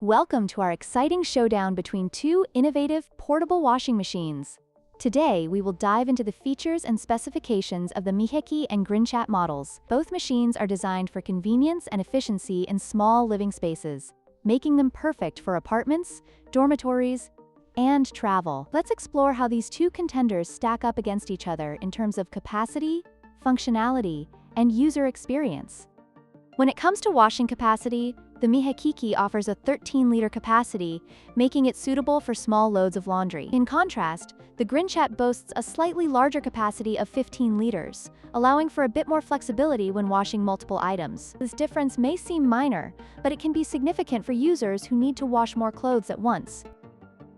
Welcome to our exciting showdown between two innovative portable washing machines. Today, we will dive into the features and specifications of the Miheki and Grinchat models. Both machines are designed for convenience and efficiency in small living spaces, making them perfect for apartments, dormitories, and travel. Let's explore how these two contenders stack up against each other in terms of capacity, functionality, and user experience. When it comes to washing capacity, the Miheki offers a 13-liter capacity, making it suitable for small loads of laundry. In contrast, the Grinchat boasts a slightly larger capacity of 15 liters, allowing for a bit more flexibility when washing multiple items. This difference may seem minor, but it can be significant for users who need to wash more clothes at once.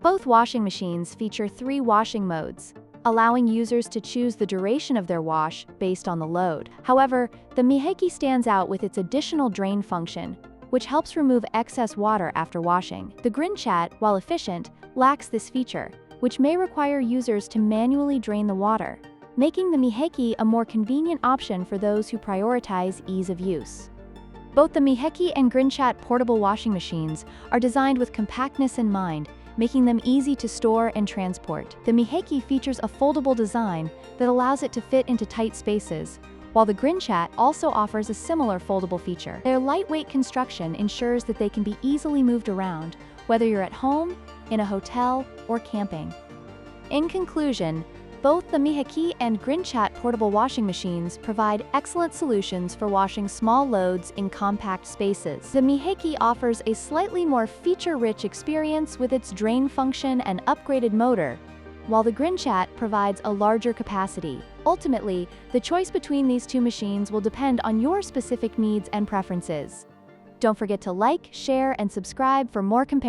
Both washing machines feature 3 washing modes, allowing users to choose the duration of their wash based on the load. However, the Miheki stands out with its additional drain function, which helps remove excess water after washing. The Grinchat, while efficient, lacks this feature, which may require users to manually drain the water, making the Miheki a more convenient option for those who prioritize ease of use. Both the Miheki and Grinchat portable washing machines are designed with compactness in mind, making them easy to store and transport. The Miheki features a foldable design that allows it to fit into tight spaces, while the Grinchat also offers a similar foldable feature. Their lightweight construction ensures that they can be easily moved around, whether you're at home, in a hotel, or camping. In conclusion, both the Miheki and Grinchat portable washing machines provide excellent solutions for washing small loads in compact spaces. The Miheki offers a slightly more feature-rich experience with its drain function and upgraded motor, while the Grinchat provides a larger capacity. Ultimately, the choice between these two machines will depend on your specific needs and preferences. Don't forget to like, share, and subscribe for more comparisons.